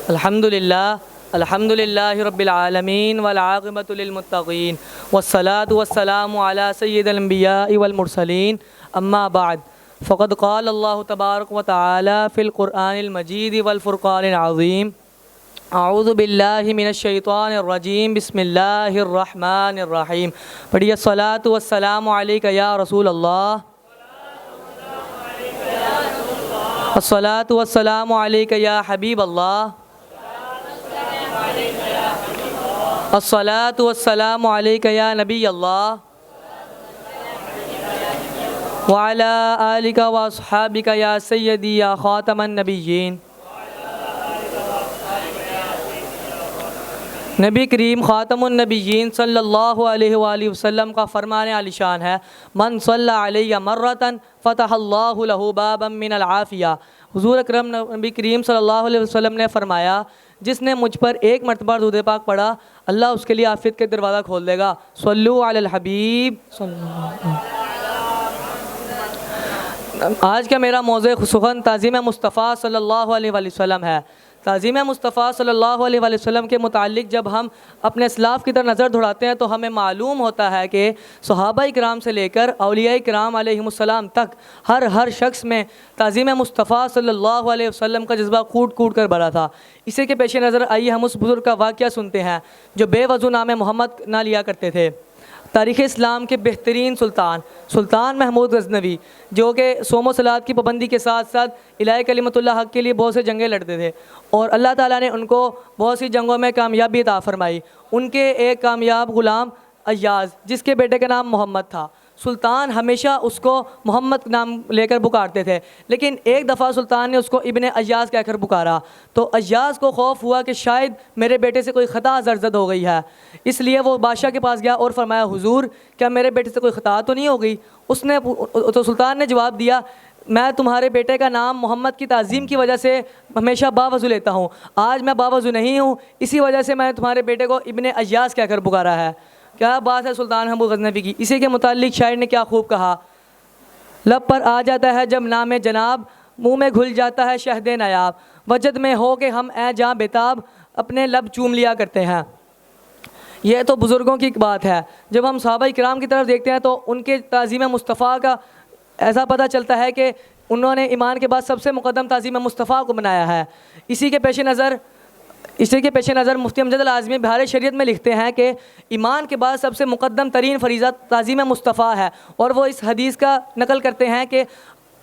अल्हम्दुलिल्लाहि रब्बिल आलमीन वल आक़िबतु लिल मुत्तक़ीन वस्सलातु वस्सलामु अला सय्यिदिल अंबियाइ वल मुरसलीन अम्मा बाद फ़क़द क़ाल अल्लाहु तबारक व तआला फ़िल क़ुरआनिल मजीद वल फ़ुरक़ानिल अज़ीम अऊज़ु बिल्लाहि मिनश शैतानिर रजीम बिस्मिल्लाहिर रहमानिर रहीम। पढ़िए अस्सलातु वस्सलामु अलैका या रसूल अल्लाह, अस्सलातु वस्सलामु अलैका या हबीब अल्लाह, अस्सलातु वस्सलामु अलैका या नबी अल्लाह व अला आलिका व अस्हाबिका या सय्यदी या ख़ातमन नबिय्यीन। नबी करीम ख़ातमुन नबिय्यीन सल्लल्लाहु अलैहि वसल्लम का फ़रमान आलिशान है, मन सल्ला अलैया मर्रतन फ़तहल्लाहु लहू बाबम मिनल आफ़िया। हुज़ूर अकरम नबी करीम सल्लल्लाहु अलैहि वसल्लम ने फ़रमाया, जिसने मुझ पर एक मरतबा दुरूद पाक पढ़ा अल्लाह उसके लिए आफ़ियत के दरवाज़ा खोल देगा। सल्लू अलल हबीब। आज का मेरा मौज़ू सुख़न ताज़ीम मुस्तफ़ा सल्लल्लाहु अलैहि वसल्लम है। ताज़ीम मुस्तफ़ा सल्लल्लाहु अलैहि वसल्लम के मुतालिक जब हम अपने इस्लाफ़ की तरफ नज़र दौड़ाते हैं तो हमें मालूम होता है कि सहाबा इकराम से लेकर औलिया इकराम अलैहिमुस्सलाम तक हर शख्स में ताज़ीम मुस्तफ़ा सल्लल्लाहु अलैहि वसल्लम का जज्बा कूट कूट कर भरा था। इसी के पेश नज़र आइए हम उस बुज़ुर्ग का वाक़या सुनते हैं जो बेवज़ू नाम मोहम्मद ना लिया करते थे। तारीख़ इस्लाम के बेहतरीन सुल्तान महमूद गज़नवी, जो कि सोमो सलात की पाबंदी के साथ साथ इलाही कलिमतुल्लाह हक़ के लिए बहुत से जंगें लड़ते थे और अल्लाह ताला ने उनको बहुत सी जंगों में कामयाबी अता फ़रमाई। उनके एक कामयाब ग़ुलाम अय्याज़, जिसके बेटे का नाम मोहम्मद था, सुल्तान हमेशा उसको मोहम्मद नाम लेकर पुकारते थे, लेकिन एक दफ़ा सुल्तान ने उसको इब्ने अय्याज़ कहकर पुकारा तो अय्याज़ को खौफ हुआ कि शायद मेरे बेटे से कोई ख़ता ज़रज़द हो गई है। इसलिए वो बादशाह के पास गया और फरमाया, हुजूर क्या मेरे बेटे से कोई ख़ता तो नहीं हो गई? तो सुल्तान ने जवाब दिया, मैं तुम्हारे बेटे का नाम मोहम्मद की ताज़ीम की वजह से हमेशा बावज़ू लेता हूँ, आज मैं बावज़ू नहीं हूँ, इसी वजह से मैंने तुम्हारे बेटे को इब्ने अय्याज़ कहकर पुकारा है। क्या बात है सुल्तान महमूद गज़नवी की। इसी के मुतालिक शायर ने क्या खूब कहा, लब पर आ जाता है जब नाम जनाब, मुँह में घुल जाता है शहद नायाब, वजद में हो के हम ए जहाँ बेताब, अपने लब चूम लिया करते हैं। यह तो बुज़ुर्गों की बात है। जब हम सहाबा इकराम की तरफ देखते हैं तो उनके ताज़ीम मुस्तफ़ा का ऐसा पता चलता है कि उन्होंने ईमान के बाद सबसे मुक़द्दम ताज़ीम मुस्तफ़ा को बनाया है। इसी के पेश नज़र मुफ्ती अमजद अल आज़मी बिहार शरीयत में लिखते हैं कि ईमान के बाद सबसे मुक़द्दम तरीन फ़रीज़ा ताज़ीम मुस्तफ़ा है, और वो इस हदीस का नकल करते हैं कि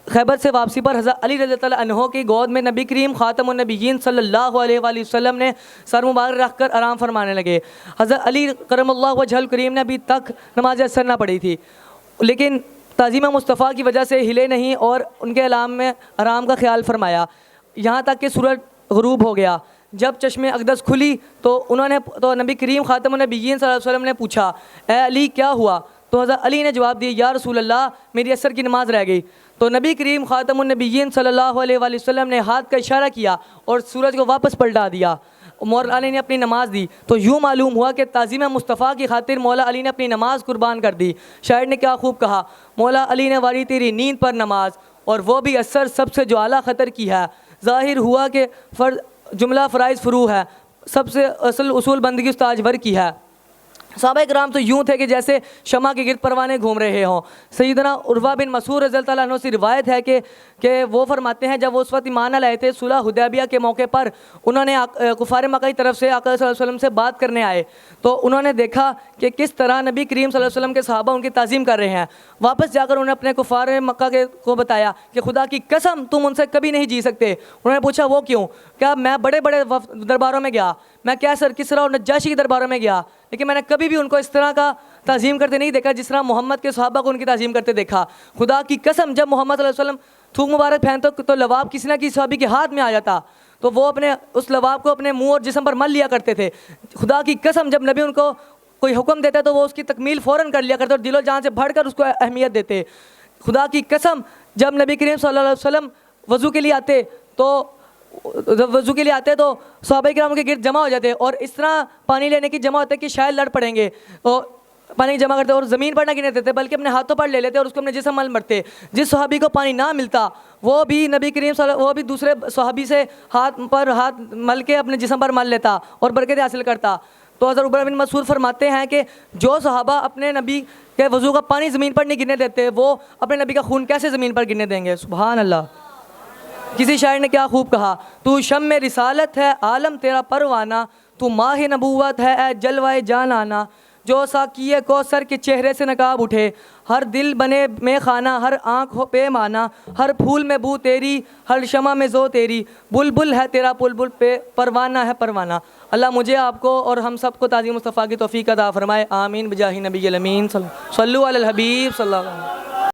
खैबर से वापसी पर हज़रत अली रज़ियल्लाहु अन्हु की गोद में नबी करीम ख़ातमुन नबिय्यीन सल्लल्लाहु अलैहि वसल्लम ने सर मुबारक रख कर आराम फरमाने लगे। हज़रत अली करमल्लाहु वजहल करीम ने अभी तक नमाज असर ना पढ़ी थी, लेकिन ताज़ीम मुस्तफ़ा की वजह से हिले नहीं और उनके अलाम में आराम का ख्याल फरमाया। यहाँ तक कि सूरज ग़ुरूब हो गया। जब चश्मे अक़दस खुली तो नबी करीम ख़ातमुन नबिय्यीन सल्लल्लाहु अलैहि वसल्लम ने पूछा, ए अली क्या हुआ? तो हज़रत अली ने जवाब दिया, या रसूल अल्लाह मेरी असर की नमाज़ रह गई। तो नबी करीम ख़ातमुन नबिय्यीन सल्लल्लाहु अलैहि वसल्लम ने हाथ का इशारा किया और सूरज को वापस पलटा दिया। मौला अली ने अपनी नमाज़ दी तो यूँ मालूम हुआ कि ताज़ीम मुस्तफ़ा की खातिर मौला अली ने अपनी नमाज़ कुर्बान कर दी। शायर ने क्या खूब कहा, मौला अली ने वारी तेरी नींद पर नमाज, और वो भी असर सबसे जो आला ख़तर की है। ज़ाहिर हुआ कि जुमला फ़राइज़ फ़ुरू है, सबसे असल उसूल बंदगी उस्ताज वर की है। सहाबा इकराम तो यूँ थे कि जैसे शमा के गिर्द परवाने घूम रहे हों। सैयदना उर्वा बिन मसूद रज़ियल्लाहु अन्हु से रिवायत है कि वो फरमाते हैं, जब वो उस वक्त ईमान लाए थे सुलह हुदैबिया के मौके पर, उन्होंने कुफ़ार मक्का की तरफ से आका सल्लल्लाहु अलैहि वसल्लम से बात करने आए तो उन्होंने देखा कि किस तरह नबी करीम सल्लल्लाहु अलैहि वसल्लम के सहाबा उनकी ताज़ीम कर रहे हैं। वापस जाकर उन्होंने अपने कुफ़ार मक्का को बताया कि खुदा की कसम तुम उनसे कभी नहीं जी सकते। उन्होंने पूछा वो क्यों? क्या मैं बड़े बड़े दरबारों में गया, मैं कैसर किसरा और नज्जाशी के दरबारों में गया, लेकिन मैंने कभी भी उनको इस तरह का ताज़ीम करते नहीं देखा जिस तरह मोहम्मद के सहाबा को उनकी ताज़ीम करते देखा। खुदा की कसम जब मोहम्मद सल्लल्लाहु अलैहि वसल्लम थूक मुबारक पहनते तो लवाब किसी न किसी सहाबी के हाथ में आ जाता तो वो अपने उस लवाब को अपने मुंह और जिस्म पर मल लिया करते थे। खुदा की कसम जब नबी उनको कोई हुक्म देता तो वो उसकी तकमील फ़ौरन कर लिया करते और दिलो जान से बढ़ कर उसको अहमियत देते। खुदा की कसम जब नबी करीम सल्लल्लाहु अलैहि वसल्लम वज़ू के लिए आते तो सहाबा किराम के गिर्द जमा हो जाते और इस तरह पानी लेने की जमा होते कि शायद लड़ पड़ेंगे। और पानी जमा करते और ज़मीन पर ना गिरने देते बल्कि अपने हाथों पर ले लेते और उसको अपने जिस्म मल मरते। जिस सहाबी को पानी ना मिलता वो भी नबी करीम वो भी दूसरे सहाबी से हाथ मल के अपने जिस्म पर मल लेता और बरकत हासिल करता। तो हज़रत उबैदा बिन मसूद फरमाते हैं कि जो सहाबा अपने नबी के वज़ू का पानी ज़मीन पर नहीं गिरने देते वो अपने नबी का खून कैसे ज़मीन पर गिरने देंगे। सुभान अल्लाह। किसी शायर ने क्या खूब कहा, तू शम्मे रिसालत है आलम तेरा परवाना, तू माह नबूवत है ए जलवाए जान आना। जो साकिए कौसर के चेहरे से नकाब उठे, हर दिल बने में खाना, हर आँख हो पे माना, हर फूल में बू तेरी, हर शमा में जो तेरी, बुलबुल है तेरा बुलबुल पे परवाना है परवाना। अल्लाह मुझे आपको और हम सबको ताज़ी मुस्तफ़ा की तौफ़ीक़ अता फ़रमाए। आमीन बिजाही नबी अमीन सल्लल्लाहु अलैहि हबीब सल्लल्लाहु अलैहि वसल्लम।